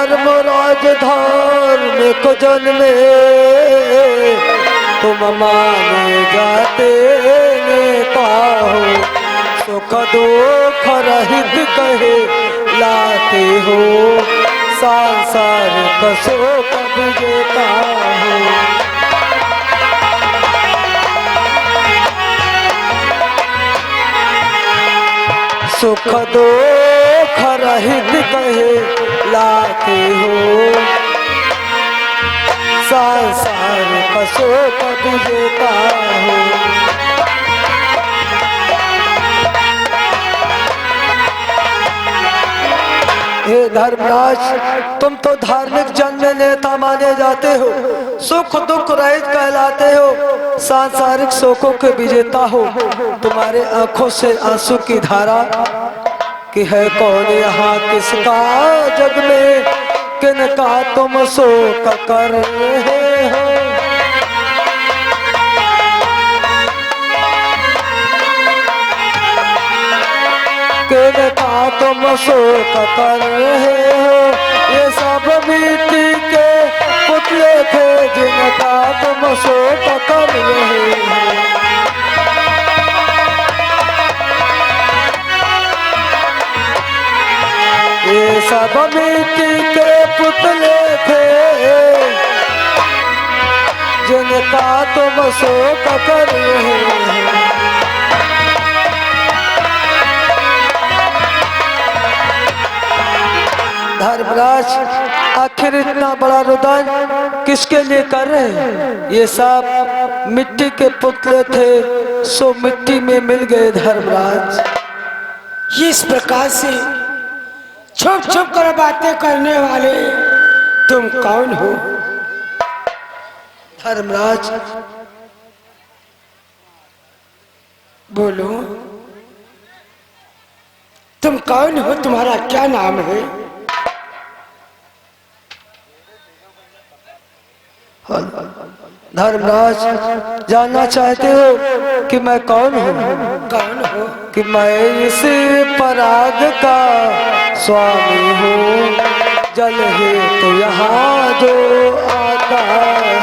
धर्मराज धार्मिक जन में तुम माने जाते नेता हो, सुख दुख रहित कहे लाते हो, सांसारिक शोक विजेता हो। सुख दुख रहित कहे लाते हो, सांसारिक शोक विजेता हो। हे धर्मराज, तुम तो धार्मिक जन में नेता माने जाते हो, सुख दुख रहित कहलाते हो, सांसारिक शोकों के विजेता हो। तुम्हारे आंखों से आंसू की धारा कि है कौन यहाँ किसका जग में, किनका तुम शोक कर रहे हो। किनका तुम शोक कर रहे हो, ये सब मिट्टी के पुतले थे जिनका तुम शोक कर रहे हो। ये सब मिट्टी के पुतले थे जिनका तुम शोक कर रहे हो। धर्मराज, आखिर इतना बड़ा रुदन किसके लिए कर रहे हैं? ये सब मिट्टी के पुतले थे, सो मिट्टी में मिल गए। धर्मराज, इस प्रकार से छुप छुप कर बातें करने वाले तुम कौन हो? धर्मराज, बोलो, तुम कौन हो? तुम्हारा क्या नाम है? धर्मराज, जानना चाहते हो कि मैं कौन हूँ? कौन हो? कि मैं इस पराग का स्वामी हूँ, जल है तो यहाँ जो आता है।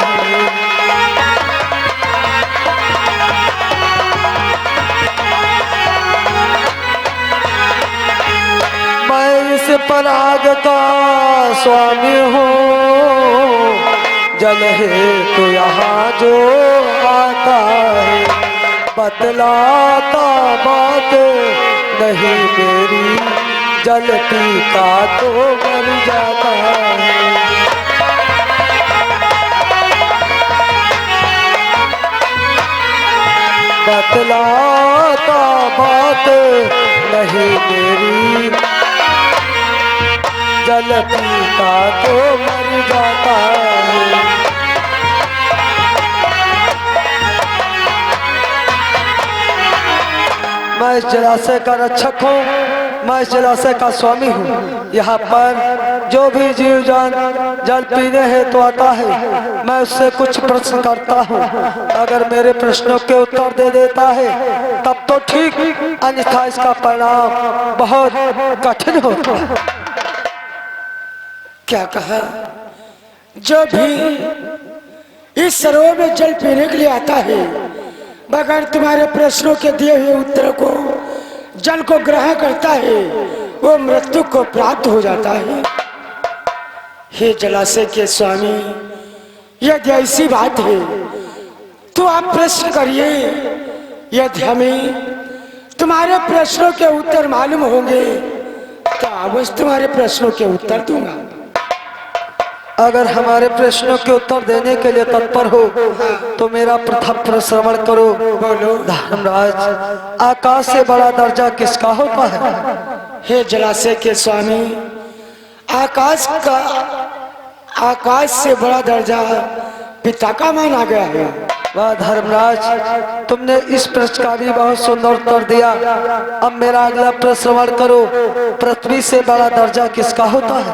मैं इस पराग का स्वामी हूँ, जल है तो यहाँ जो आता है। बतलाता बात नहीं मेरी, जल पीता तो मर जाता है। बतलाता बात नहीं मेरी, जल पीता तो मर जाता है। मैं इस जलाशय का रक्षक हूँ, मैं इस जलाशय का स्वामी हूँ। यहाँ पर जो भी जीव जान जल पीने है तो आता है। मैं उससे कुछ प्रश्न करता हूँ, अगर मेरे प्रश्नों के उत्तर दे देता है तब तो ठीक, अन्यथा इसका परिणाम बहुत कठिन होता है। क्या कहा? जो भी इस सरोवर में जल पीने के लिए आता है, बगैर तुम्हारे प्रश्नों के दिए हुए उत्तर को जल को ग्रहण करता है, वो मृत्यु को प्राप्त हो जाता है। हे जलाशय के स्वामी, यदि ऐसी बात है तो आप प्रश्न करिए। यदि हमें तुम्हारे प्रश्नों के उत्तर मालूम होंगे तो अवश्य तुम्हारे प्रश्नों के उत्तर दूंगा। अगर हमारे प्रश्नों के उत्तर देने के लिए तत्पर हो तो मेरा प्रथम श्रवण करो। बोलो। धर्मराज, आकाश से बड़ा दर्जा किसका होता है? हे जलाशय के स्वामी, आकाश से बड़ा दर्जा पिता का माना गया है। वाह धर्मराज, तुमने इस प्रश्न का भी बहुत सुंदर उत्तर दिया। अब मेरा अगला प्रश्न श्रवण करो। पृथ्वी से बड़ा दर्जा किसका होता है?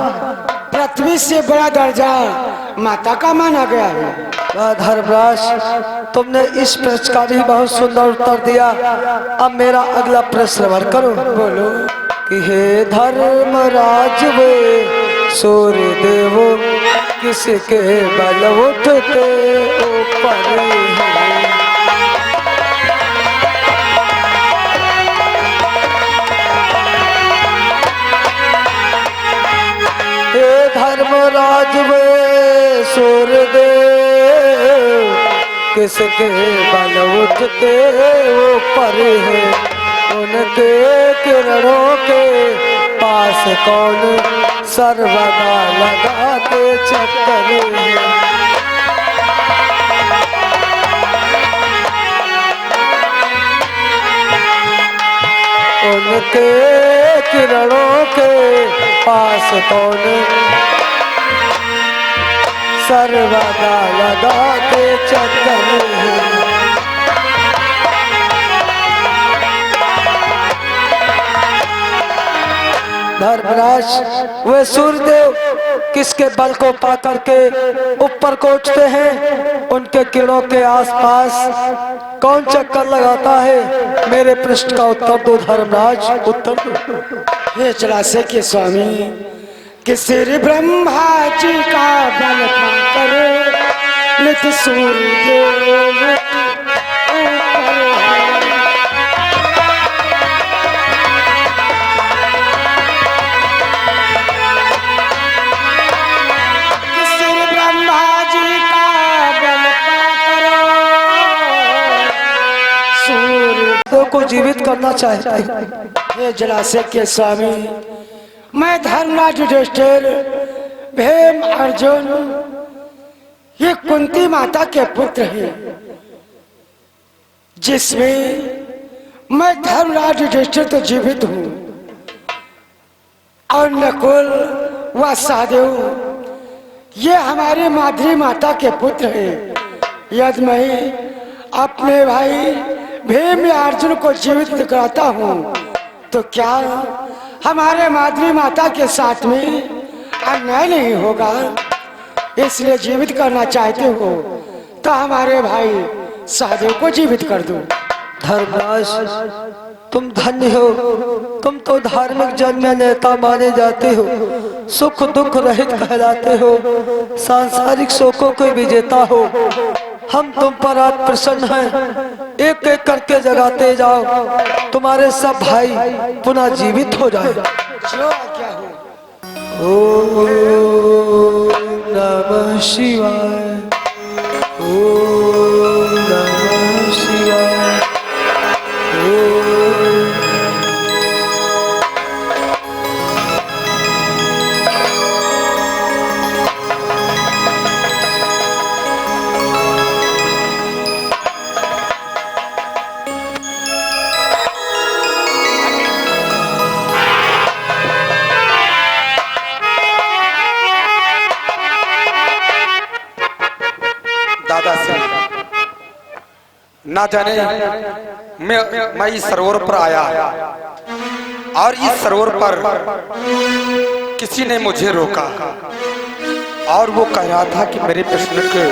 पृथ्वी से बड़ा दर्जा माता का माना गया है। वाह धर्मराज, तुमने इस प्रश्न का भी बहुत सुंदर उत्तर दिया। अब मेरा अगला प्रश्न श्रवण करो। बोलो। कि हे धर्मराज वे सूर्य देव किसके बल उठते ऊपर हैं। हे धर्मराज वे सूर्य देव किसके बल उठते ऊपर है। उनके किरणों के पास कौन सर्वदा लगाते चक्कर है। उनके किरणों के पास कौन सर्वदा लगाते चक्कर है। धर्मराज वे सूर्यदेव किसके बल को पा करके ऊपर को उठते हैं। उनके किरणों के आसपास कौन चक्कर लगाता है। मेरे प्रश्न का उत्तर दो धर्मराज, उत्तर दो। हे जलाशय के स्वामी कि श्री ब्रह्मा जी का बल पाकर नित सूर्य को जीवित करना चाहते हैं। हे जलाशय के स्वामी मैं धर्मराज युधिष्ठिर भीम अर्जुन ये कुंती माता के पुत्र हैं, जिसमें मैं धर्मराज युधिष्ठिर तो जीवित हूँ और नकुल व सहदेव ये हमारी माधुरी माता के पुत्र हैं। यदि मैं अपने भाई भीम या अर्जुन को जीवित कराता हूँ तो क्या हमारे माधुरी माता के साथ में अन्याय नहीं होगा। इसलिए जीवित करना चाहते हो तो हमारे भाई सहदेव को जीवित कर दो। धर्मराज तुम धन्य हो, तुम तो धार्मिक जन में नेता माने जाते हो, सुख दुख रहित कहलाते हो, सांसारिक शोकों के विजेता हो। हम तुम पर आज प्रसन्न हैं। एक एक करके जगाते जाओ, तुम्हारे सब भाई पुनः जीवित हो जाए। जो क्या हो। ओम नमः शिवाय, ओम नमः शिवाय, ओम। ना जाने मैं इस सरोवर पर आया और इस सरोवर पर किसी ने मुझे रोका और वो कह रहा था कि मेरे प्रश्न के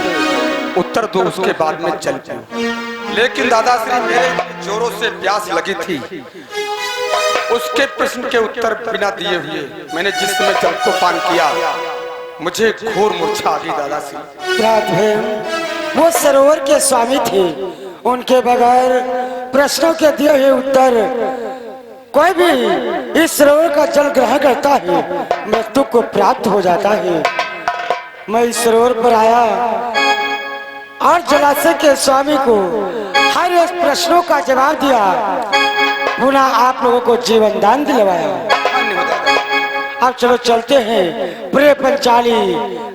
उत्तर दो, उसके बाद में चल पाऊं। लेकिन दादाश्री मेरे जोरों से प्यास लगी थी, उसके प्रश्न के उत्तर बिना दिए हुए मैंने जिस समय जल को पान किया मुझे घोर मूर्छा आ गई। दादाश्री रात भर वो सरोवर के स्वामी थे, उनके बगैर प्रश्नों के दिए हुए उत्तर कोई भी इस सरोवर का जल ग्रहण करता है मृत्यु को प्राप्त हो जाता है। मैं इस सरोवर पर आया और जलाशय के स्वामी को हर एक प्रश्नों का जवाब दिया, पुनः आप लोगों को जीवन दान दिलवाया। अब चलो चलते हैं, पूरे पंचाली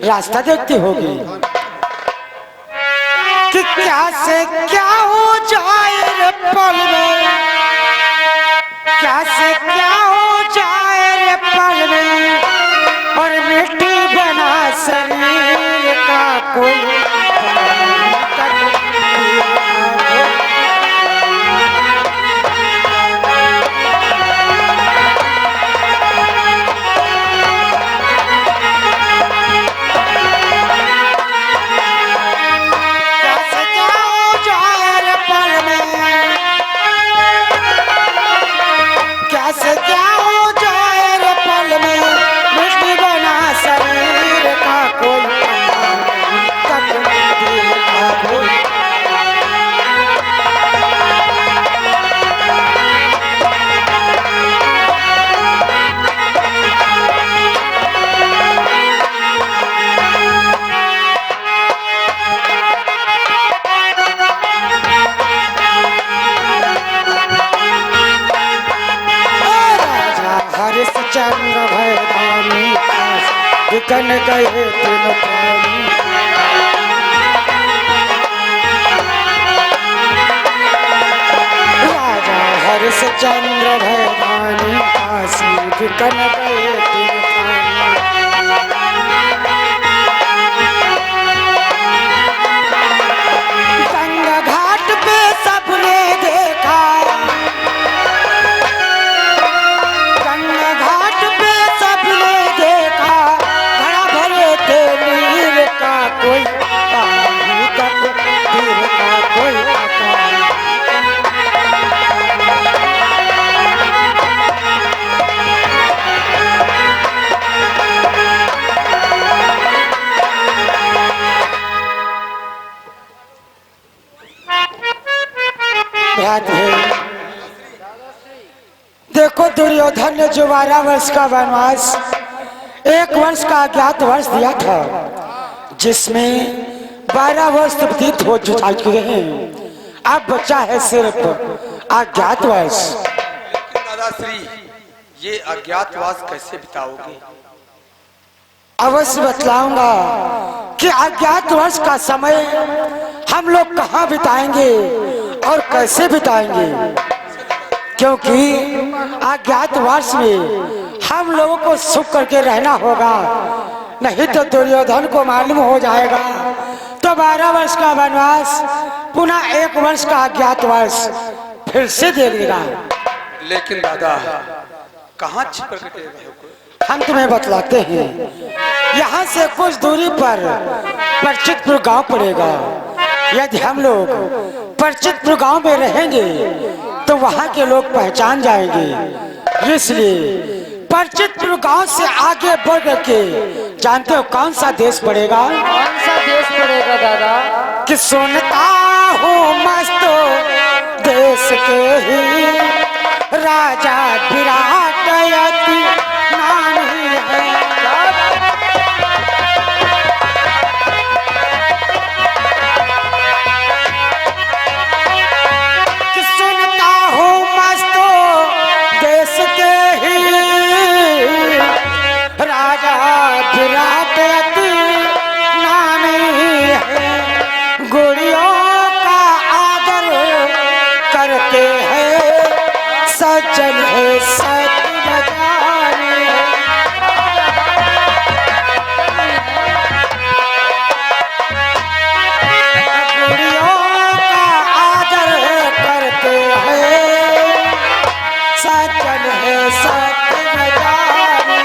रास्ता देखती होगी कि क्या से क्या हो जाए रे पल में, क्या से क्या हो जाए रे पल में, और मिट्टी बना शरीर का कोई बिकन गए तीन प्राणी। राजा हरिश्चंद्र भयदानी काशी बिकन गए तीन प्राणी। गंगा घाट पे सबने देखा, गंगा घाट पे सबने देखा, घड़ा भरे थे नीर का कोई पानी तक तीर का कोई पता। देखो दुर्योधन ने जो 12 वर्ष का वनवास, 1 वर्ष का अज्ञातवास दिया था, जिसमें 12 वर्ष व्यतीत हो चुके हैं। अब बचा है सिर्फ अज्ञातवास। दादाश्री, ये अज्ञातवास कैसे बिताओगे? अवश्य बतलाऊंगा कि अज्ञातवास का समय हम लोग कहाँ बिताएंगे और कैसे बिताएंगे, क्योंकि अज्ञातवास में हम लोगों को सुख करके रहना होगा, नहीं तो दुर्योधन को मालूम हो जाएगा तो 12 वर्ष का वनवास पुनः 1 वर्ष का अज्ञातवास फिर से दे देगा। लेकिन दादा, कहाँ छिपकर के रहोगे? हम तुम्हें बतलाते हैं। यहाँ से कुछ दूरी पर परिचितपुर गांव पड़ेगा। यदि हम लोग परिचितपुर गांव में रहेंगे तो वहाँ के लोग पहचान जाएंगे। इसलिए परिचितपुर गांव से आगे बढ़ के, जानते हो कौन सा देश पड़ेगा? कौन सा देश पड़ेगा दादा? कि सुनता हूँ मस्तो देश के ही राजा विराट यति नामी है। कि सुनता हूँ मस्तो देश के ही राजा विराट यति नामी है। गुड़ियों का आदर करते हैं, सज्जन है सत बजाने। गुड़ियों का आदर करते हैं, सज्जन है सत बजाने।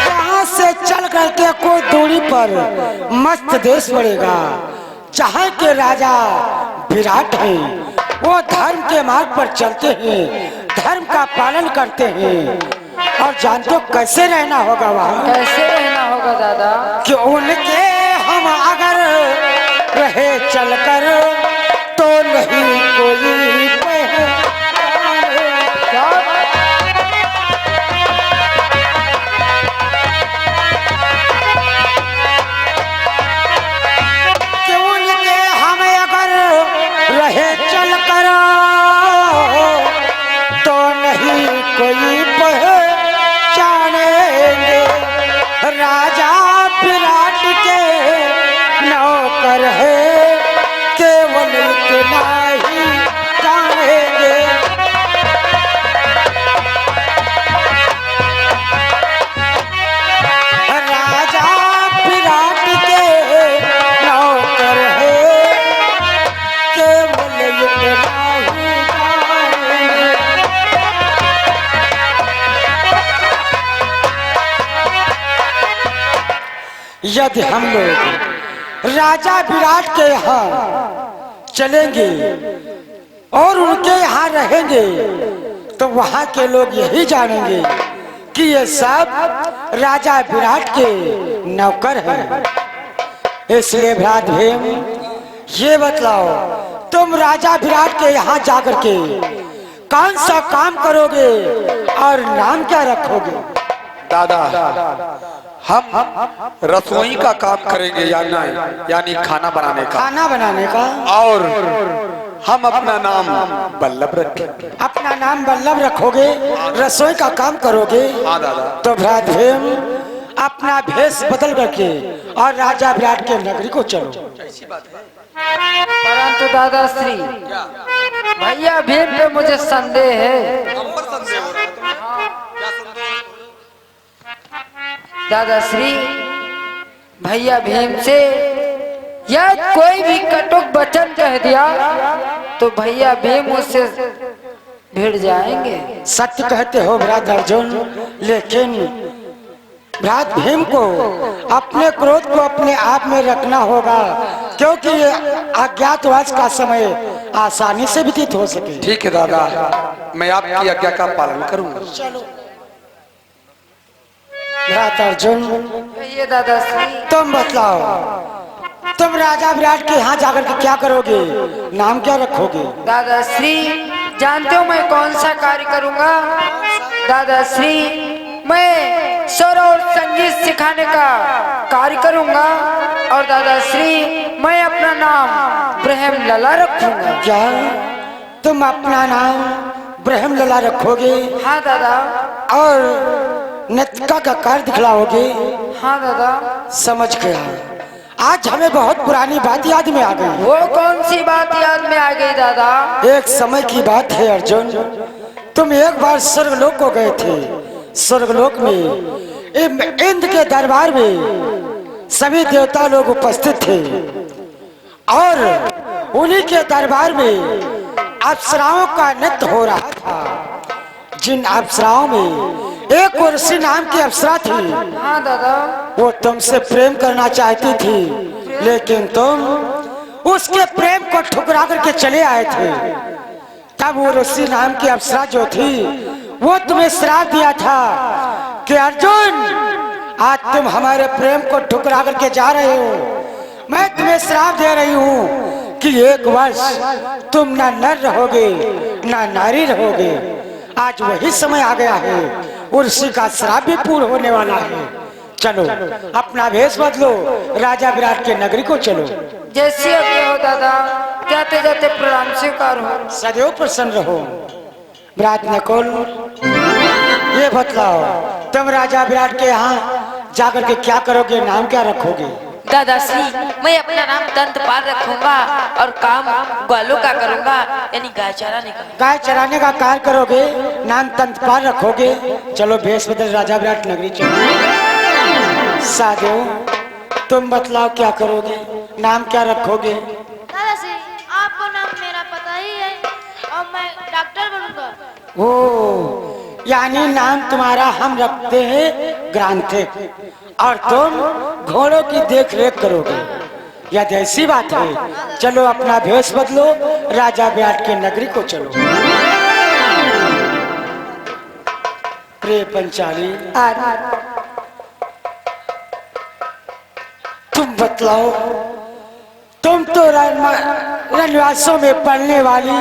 यहाँ से चल करके कोई दूरी पर मस्त देश पड़ेगा, जहाँ के राजा विराट हैं। वो धर्म के मार्ग पर चलते हैं, धर्म का पालन करते हैं। और जानते हो कैसे रहना होगा वहाँ? कैसे रहना होगा दादा? कि उनके हम अगर रहे चलकर तो नहीं कोई पहचाने। कि उनके हम अगर रहे चलकर तो नहीं कोई पहचानेंगे। राजा विराट के नौकर है, केवल इतना ही जानेंगे। राजा विराट के नौकर है, केवल इतना ही जानेंगे। यदि हम लोग राजा विराट के यहाँ चलेंगे और उनके यहाँ रहेंगे तो वहाँ के लोग यही जानेंगे कि ये सब राजा विराट के नौकर हैं। इसलिए भ्रात भीम, ये बतलाओ तुम राजा विराट के यहाँ जाकर के कौन सा काम करोगे और नाम क्या रखोगे? दादा, हम रसोई का काम करेंगे, यानी खाना बनाने का। खाना बनाने का। और हम अपना नाम बल्लभ रखेंगे। अपना नाम बल्लभ रखोगे, रसोई का काम करोगे। हाँ दादा। तो भ्रात भीम अपना भेष बदल करके और राजा विराट के नगरी को चलो। परंतु दादाश्री, भैया भीम पे मुझे संदेह है। दादाश्री, भैया भीम से या कोई भी कटुक वचन कह दिया तो भैया भीम उससे भिड़ जाएंगे। सत्य कहते हो भ्रात अर्जुन, लेकिन भ्रात भीम को अपने क्रोध को अपने आप में रखना होगा, क्योंकि ये अज्ञातवास का समय आसानी से व्यतीत हो सके। ठीक है दादा, मैं आपकी आज्ञा का पालन करूंगा। चलो भ्रात अर्जुन, ये दादाश्री, तुम बतलाओ, तुम राजा विराट के यहाँ जाकर के क्या करोगे? नाम क्या रखोगे? दादाश्री जानते हो मैं कौन सा कार्य करूंगा? दादाश्री, मैं स्वर और संगीत सिखाने का कार्य करूंगा और दादाश्री मैं अपना नाम ब्रह्म लला रखूंगा। क्या तुम अपना नाम ब्रह्म लला रखोगे? हाँ दादा। और नृत्य का कार्य दिखलाओगे? हाँ दादा। समझ गया। आज हमें बहुत पुरानी बात याद में आ गई। वो कौन सी बात याद में आ गई दादा? एक समय की बात है अर्जुन, तुम एक बार स्वर्गलोक को गए थे। स्वर्गलोक में इंद्र के दरबार में सभी देवता लोग उपस्थित थे और उन्हीं के दरबार में अप्सराओं का नृत्य हो रहा था। जिन अप्सराओं में एक उर्वशी नाम की अप्सरा थी। हाँ दादा। वो तुमसे प्रेम करना चाहती थी, लेकिन तुम उसके प्रेम को ठुकरा करके चले आए थे। तब वो उर्वशी नाम की अप्सरा जो थी वो तुम्हें श्राप दिया था कि अर्जुन, आज तुम हमारे प्रेम को ठुकरा करके जा रहे हो। मैं तुम्हें श्राप दे रही हूँ कि एक वर्ष तुम ना नर रहोगे ना नारी रहोगे। आज वही समय आ गया है, उर्वशी का श्राप भी पूर्ण होने वाला है। चलो अपना भेष बदलो, राजा विराट के नगरी को चलो। जैसी आज्ञा हो दादा, जाते जाते प्रणाम स्वीकार हो। सदैव प्रसन्न रहो। विराट नकुल, ये बतलाओ, तुम राजा विराट के यहाँ जाकर के क्या करोगे? नाम क्या रखोगे? दादाश्री, मैं अपना नाम दंतपाल रखूंगा और काम ग्वालों का करूंगा, यानी गाय चराने का। गाय चराने का कार्य करोगे, नाम दंतपाल रखोगे। चलो भेष बदल राजा विराट नगरी चलो। साधु, तुम बतलाओ क्या करोगे? नाम क्या रखोगे? दादाश्री, आपको नाम मेरा पता ही है और मैं डॉक्टर बनूंगा। ओ, यानी नाम तुम्हारा हम रखते हैं ग्रांथिक और तुम घोड़ों की देख रेख करोगे। यदि ऐसी बात है, चलो अपना भेष बदलो, राजा विराट के नगरी को चलो। प्रिय पंचाली, तुम बतलाओ, तुम तो रणवासों में पलने वाली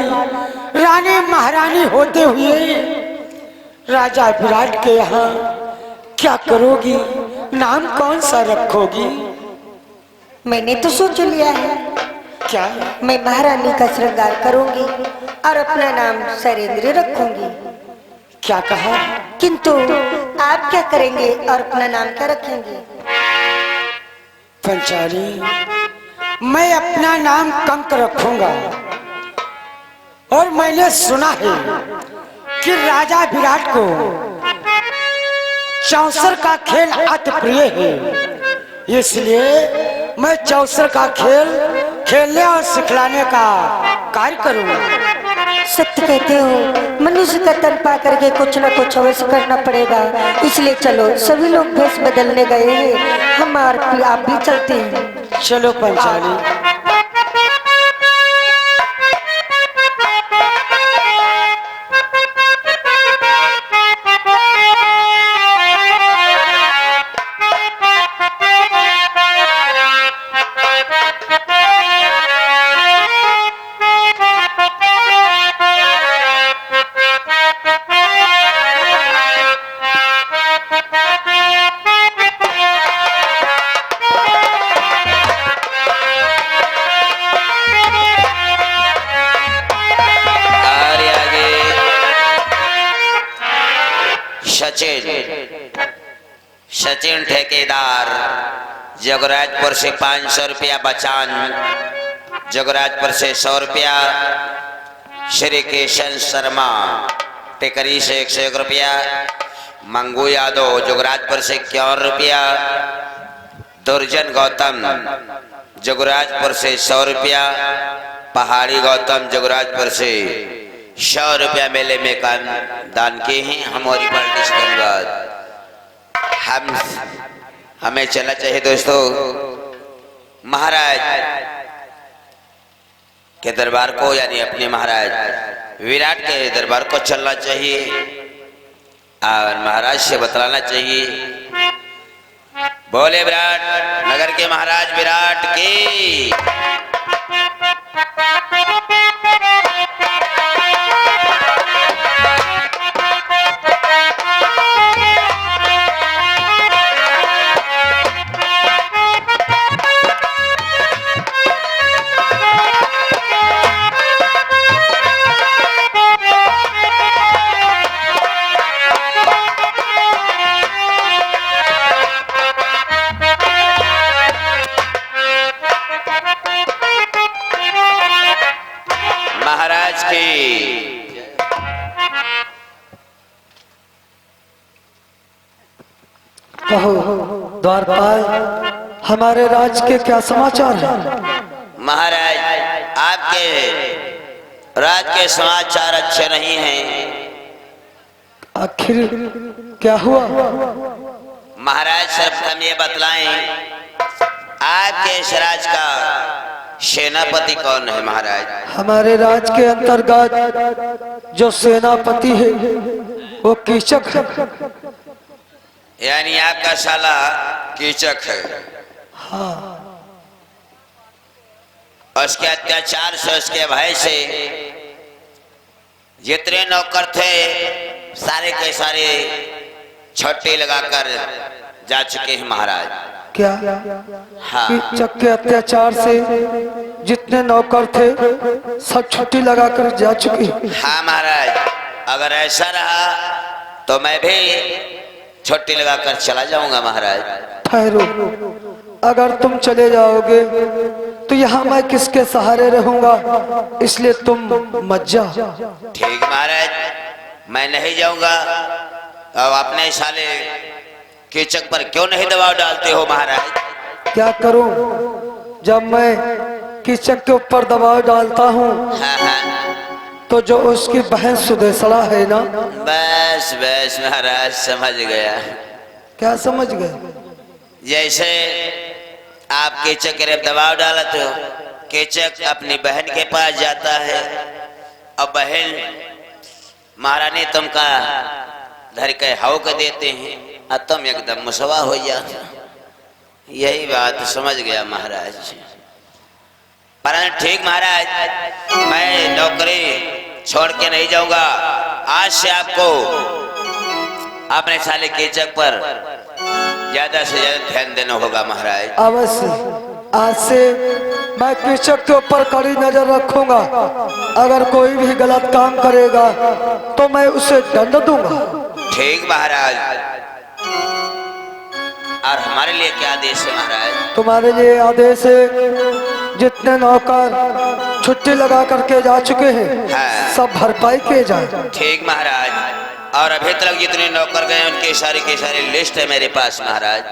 रानी महारानी होते हुए राजा विराट के यहाँ क्या करोगी? नाम कौन सा रखोगी? मैंने तो सोच लिया है, क्या? मैं महारानी का श्रृंगार करूंगी और अपना नाम शैलेंद्र रखूंगी। क्या कहा? किंतु आप क्या करेंगे और अपना नाम क्या रखेंगे? पंचाली, मैं अपना नाम कंक रखूंगा और मैंने सुना है कि राजा विराट को चौसर का खेल अति प्रिय है, इसलिए मैं चौसर का खेल खेलने और सिखलाने का कार्य करूंगा। सत्य कहते हो, मनुष्य का तन पा करके कुछ न कुछ अवश्य करना पड़ेगा। इसलिए चलो, सभी लोग भेष बदलने गए हैं, हम और आप भी चलते हैं। चलो पंचाली। सचिन ठेकेदार, जगराजपुर से 500 रुपया बचान, जगराजपुर से 100 रुपया, श्री किशन शर्मा टेकरी से 101 रुपया, मंगू यादव जगराजपुर से 51 रुपया, दुर्जन गौतम जगराजपुर से 100 रुपया, पहाड़ी गौतम जगराजपुर से 100 रुपया मेले में दान किए हैं। हमारी पार्टी से धन्यवाद। हमें चलना चाहिए दोस्तों महाराज के दरबार को, यानी अपने महाराज विराट के दरबार को चलना चाहिए और महाराज से बतलाना चाहिए। बोले विराट नगर के महाराज विराट की। महाराज की। कहो द्वारपाल, हमारे राज के क्या समाचार हैं? महाराज आपके राज के समाचार अच्छे नहीं हैं। आखिर क्या हुआ? महाराज सर्वप्रथम ये बतलाएं आपके इस राज का सेनापति कौन है? महाराज हमारे राज के अंतर्गत जो सेनापति है वो कीचक है। यानी आपका साला कीचक है। हाँ। उसके अत्याचार से, उसके भय से जितने नौकर थे सारे के सारे छट्टी लगाकर जा चुके हैं महाराज। क्या? हाँ। कीचक के अत्याचार से जितने नौकर थे सब छुट्टी लगाकर जा चुके हैं। हाँ महाराज, अगर ऐसा रहा तो मैं भी छुट्टी लगाकर चला जाऊंगा महाराज। ठहरो, अगर तुम चले जाओगे तो यहाँ मैं किसके सहारे रहूंगा, इसलिए तुम मत जाओ। ठीक महाराज, मैं नहीं जाऊंगा। अब अपने साले कीचक पर क्यों नहीं दबाव डालते हो महाराज? क्या करूं, जब मैं कीचक के ऊपर दबाव डालता हूँ हाँ हाँ, तो जो उसकी बहन सुदेशड़ा है ना। बस बस महाराज समझ गया। क्या समझ गए? जैसे आप कीचक के दबाव डालते हो, कीचक अपनी बहन के पास जाता है और बहन महारानी तुमका धर के हाव के देते हैं और तुम एकदम मुसवा हो जाते। यही बात समझ गया महाराज। परंतु ठीक महाराज, मैं नौकरी छोड़ के नहीं जाऊंगा। आज से आपको अपने साले कीचक पर ज्यादा से ज्यादा ध्यान देना होगा महाराज। अवश्य, आज से मैं कीचक के ऊपर कड़ी नजर रखूंगा। अगर कोई भी गलत काम करेगा तो मैं उसे दंड दूंगा। ठीक महाराज। और हमारे लिए क्या आदेश है महाराज? तुम्हारे लिए आदेश है, जितने नौकर छुट्टी लगा करके जा चुके हैं हाँ। सब भरपाई किए जाए। ठीक महाराज। और अभी तक जितने नौकर गए उनकी सारी की सारी लिस्ट है मेरे पास महाराज।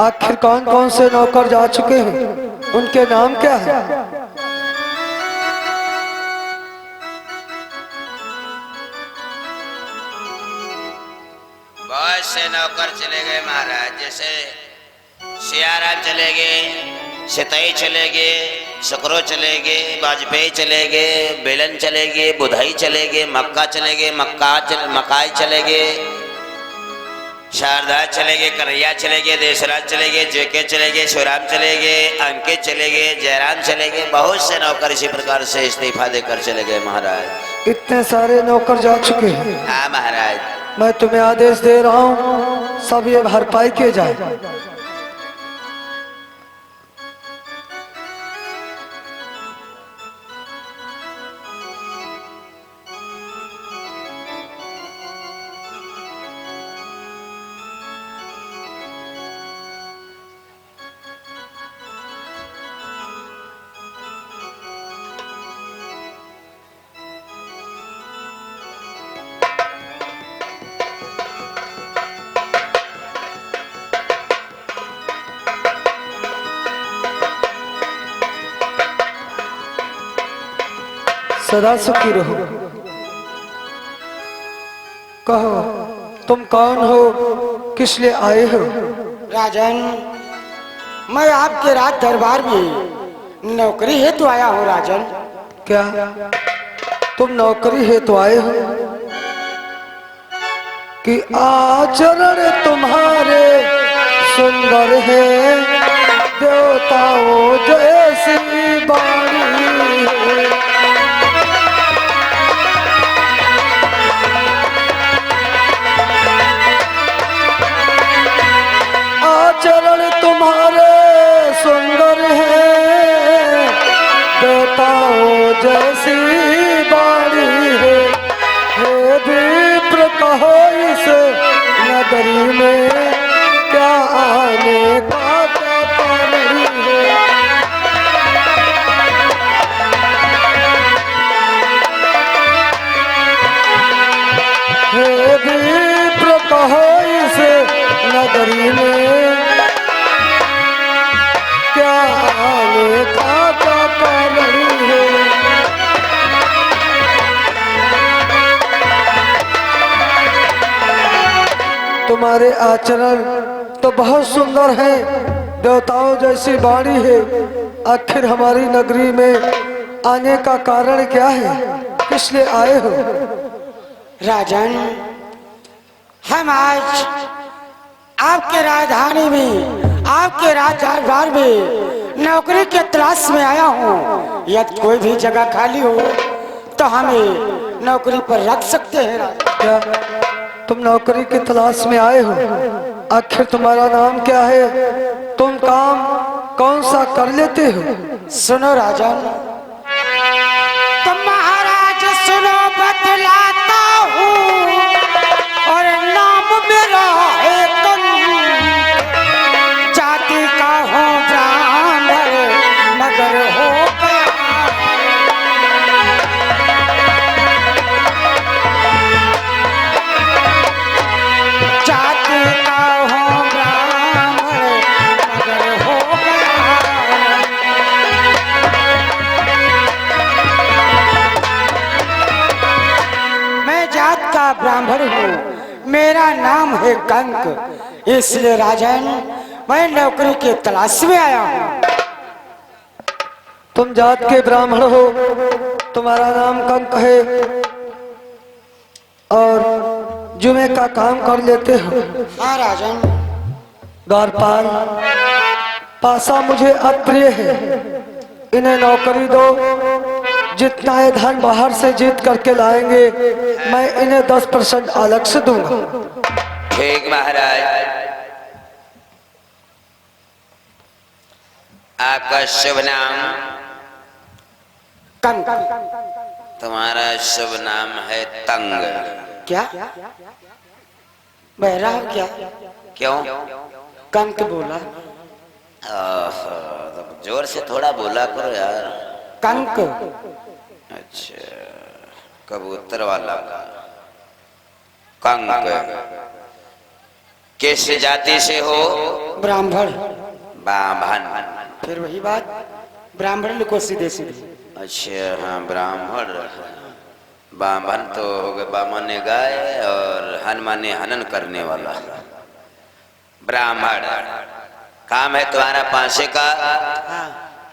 आखिर कौन कौन से नौकर जा चुके हैं, उनके नाम क्या है? बहुत से नौकर चले गए महाराज। जैसे सियाराम चले गए, सितई चले गए, सकरो चले गए, वाजपेयी चले गए, बेलन चले गए, बुधाई चले गए, मक्का चले गए, मकाई चले गए, शारदा चले गए, कन्हैया चले गए, देशराज चले गए, जेके चले गए, शिवराम चले गए, अंकित चले गए, जयराम चले गए। बहुत से नौकर इसी प्रकार से इस्तीफा देकर चले गए महाराज। इतने सारे नौकर जा चुके हैं। हाँ महाराज। मैं तुम्हें आदेश दे रहा हूँ, सब ये भरपाई किए जाए। सदा सुखी रहो। कहो तुम कौन हो, किस लिए आए हो? राजन, मैं आपके राज दरबार में नौकरी हेतु आया हूँ राजन। क्या तुम नौकरी हेतु आए हो? कि आचरण तुम्हारे सुंदर है, देवताओं जैसी बाणी है। आचरण तुम्हारे सुंदर है, देवताओं जैसी बाणी है। हे विप्र कहो इस नगरी में, क्या आने का क्या कारण है? हे विप्र कहो इस नगरी में, क्या आने का क्या कारण है? तुम्हारे आचरण तो बहुत सुंदर है, देवताओं जैसी वाणी है। आखिर हमारी नगरी में आने का कारण क्या है, किस लिए आए हो? राजन, हम आज आपके राजधानी में, आपके राज दरबार में नौकरी के तलाश में आया हूँ। यदि कोई भी जगह खाली हो तो हमें नौकरी पर रख सकते हैं राजन। क्या तुम नौकरी की तलाश में आए हो? आखिर तुम्हारा नाम क्या है? तुम काम कौन सा कर लेते हो? सुनो राजन, तुम महाराज सुनो, बतलाता हूँ और नाम मेरा है कंक। जाति का हो ब्राह्मण, मगर हो जाति का हो ब्राह्मण, मगर हो मैं जात का ब्राह्मण हूँ, मेरा नाम है कंक। इसलिए राजन, मैं नौकरी के तलाश में आया हूँ। तुम जात के ब्राह्मण हो, तुम्हारा नाम कंक है और जुमे का काम कर लेते हो। हाँ राजन। द्वारपाल, पासा मुझे अप्रिय है, इन्हें नौकरी दो। जितना ये धन बाहर से जीत करके लाएंगे, मैं इन्हें 10% अलग से दूंगा। ठीक महाराज। आपका शुभ नाम? कंक। तुम्हारा शुभ नाम है तंग। क्या बहरा हो क्या? क्यों? कंक बोला। तो जोर से थोड़ा बोला करो यार। कंक। अच्छा, कबूतर वाला कंक। किस जाति से हो? ब्राह्मण। बामन। फिर वही बात, ब्राह्मण को सीधे सीधे। अच्छा हाँ, ब्राह्मण। बामन तो हो गए, बामन ने गाय और हनुमान ने हनन करने वाला। ब्राह्मण काम है तुम्हारा पांसे का।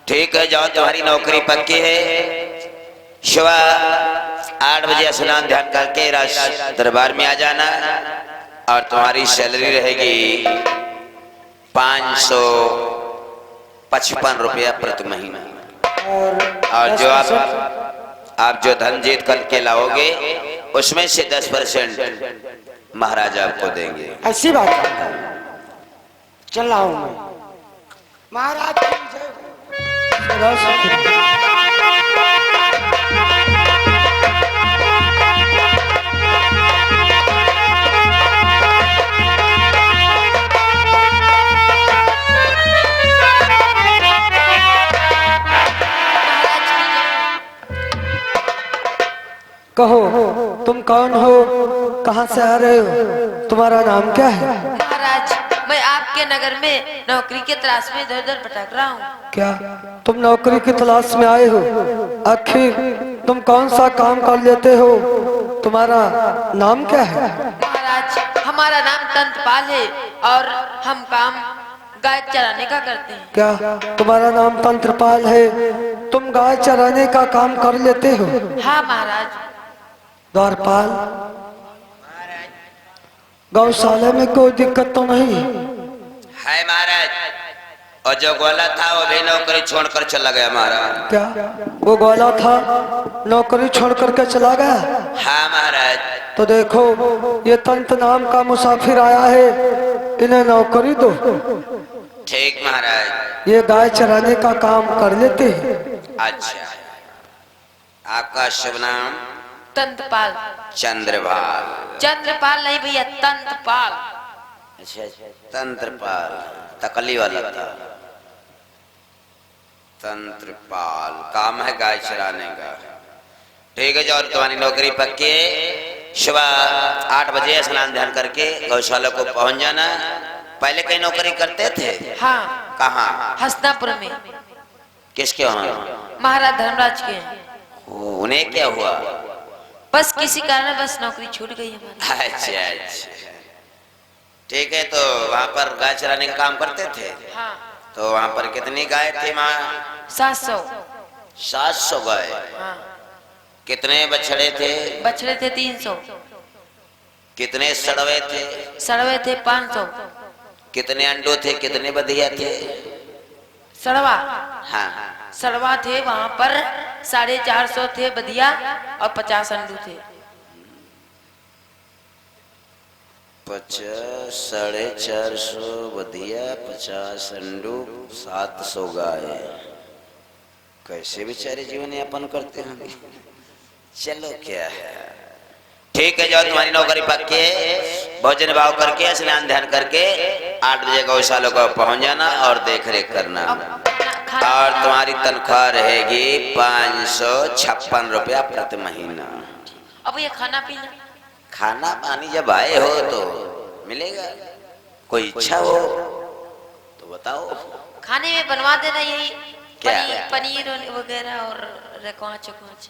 ठीक है, जाओ, तुम्हारी नौकरी पक्की है। सुबह 8 बजे स्नान ध्यान करके राज दरबार में आ जाना और तुम्हारी सैलरी रहेगी 555 रुपया प्रति महीना। और जो आप जो धन जीत करके लाओगे उसमें से 10% महाराज आपको देंगे। ऐसी बात है। चल रहा हूँ मैं। महाराज की जय हो। कहो तुम कौन हो, कहाँ से आ रहे हो, तुम्हारा नाम क्या है? महाराज, मैं आपके नगर में नौकरी के तलाश में इधर उधर भटक रहा हूँ। क्या तुम नौकरी की तलाश में आए हो? आखिर तुम कौन सा काम कर लेते हो? तुम्हारा नाम क्या है? महाराज हमारा नाम तंतपाल है और हम काम गाय चराने का करते हैं। क्या तुम्हारा नाम तंत्रपाल है? तुम गाय चराने का काम कर लेते हो? हाँ महाराज। द्वारपाल, गौशाला में कोई दिक्कत तो नहीं? है महाराज, और जो गोला था वो भी नौकरी छोड़कर चला गया महाराज। क्या वो ग्वाला था नौकरी छोड़ करके चला गया? हाँ महाराज। तो देखो ये तंत नाम का मुसाफिर आया है, इन्हें नौकरी दो। ठीक महाराज। ये गाय चराने का काम कर लेते हैं। अच्छा, आपका शुभ नाम? तंतपाल। चंद्रपाल। चंद्रपाल नहीं भैया, तंतपाल। अच्छा, तंत्रपाल तकली वाला था। तंत्रपाल काम है गाय चराने का। ठीक है, जो तुम्हारी नौकरी पक्की है। सुबह 8 बजे स्नान ध्यान करके गौशाला को पहुंच जाना। पहले कहीं नौकरी करते थे? हाँ। कहाँ? हसनापुर में। किसके वहाँ? महाराज धर्मराज के। उन्हें क्या हुआ? बस किसी कारण बस नौकरी छूट गई हमारी। अच्छा अच्छा, ठीक है। तो वहाँ पर गाय चराने का काम करते थे? हाँ। तो वहाँ पर कितनी गाय थी वहाँ? 700। 700 गाय। हाँ। कितने बछड़े थे? बछड़े थे 300। कितने सड़वे थे? सड़वे थे 500। कितने अंडों थे? कितने बधिया थे? सड़वा? हाँ। सड़वा थे वहाँ पर 450 थे बधिया और 50 अंडू थे। 50 450 बधिया 50 अंडू 700 गाय। कैसे बेचारे जीवन यापन करते होंगे। चलो क्या है, ठीक है। जाओ, तुम्हारी नौकरी पक्की है। भोजन भाव करके स्नान ध्यान करके 8 बजे गौशाला को पहुंच जाना और देख रेख करना। और तुम्हारी तनख्वाह रहेगी 556 रुपया प्रति महीना। अब ये खाना पीना? खाना पानी जब आए हो तो मिलेगा। कोई इच्छा हो तो बताओ। खाने में बनवा देना यही क्या? पनीर वगैरह और रकवाच वकवाच।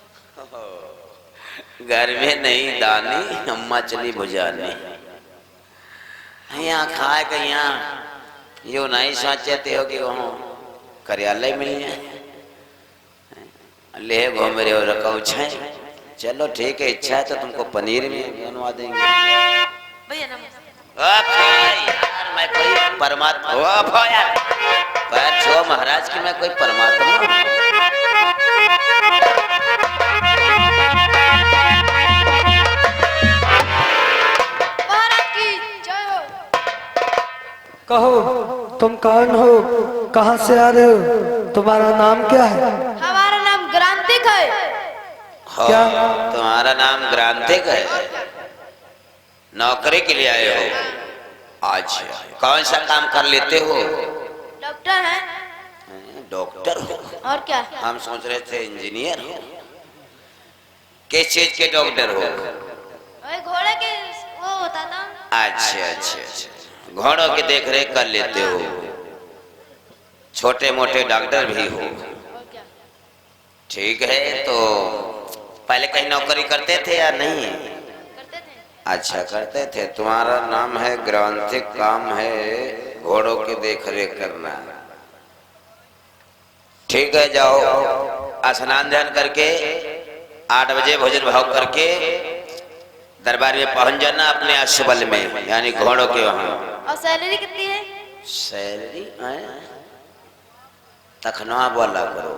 घर में नहीं दानी, अम्मा चली भुजानी। यहाँ खाए के यहाँ यो नहीं सोचते हो कि वहाँ कार्यालय मिल जाए। ले घूम रहे हो रखो छे। चलो ठीक है, इच्छा है तो तुमको पनीर में बनवा देंगे। भैया यार मैं कोई परमात्मा यार, पैर छो महाराज की मैं कोई परमात्मा। कहो तुम कौन हो, कहाँ से आ रहे हो, तुम्हारा नाम क्या है? हमारा नाम ग्रांतिक है। क्या? तुम्हारा नाम ग्रांतिक है? नौकरी के लिए आए हो? आज कौन सा काम कर लेते हो? डॉक्टर है। डॉक्टर हो? और क्या? हम सोच रहे थे इंजीनियर हो। किस चीज के डॉक्टर हो? वही घोड़े के वो होता था। अच्छा अच्छा अच्छा, घोड़ों की देख रेख कर लेते हो। छोटे मोटे डॉक्टर भी हो? और क्या? ठीक है। तो पहले कहीं नौकरी करते थे या नहीं? करते थे। अच्छा करते थे। तुम्हारा नाम है ग्रांतिक, काम है घोड़ों की देख रेख करना। ठीक है, जाओ स्नान ध्यान करके 8 बजे भोजन भाव करके दरबार में पहुंच जाना अपने अश्वबल में, यानी घोड़ों के वहां। और सैलरी कितनी है? सैलरी तखनवा बोला करो,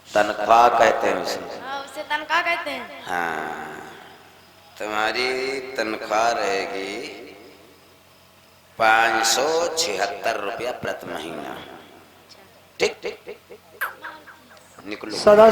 तनख्वाह कहते हैं उसे। हाँ, उसे तनख्वाह कहते हैं। हाँ, तुम्हारी तनख्वाह रहेगी 576 रुपया प्रति महीना। ठीक ठीक, निकलो। सदा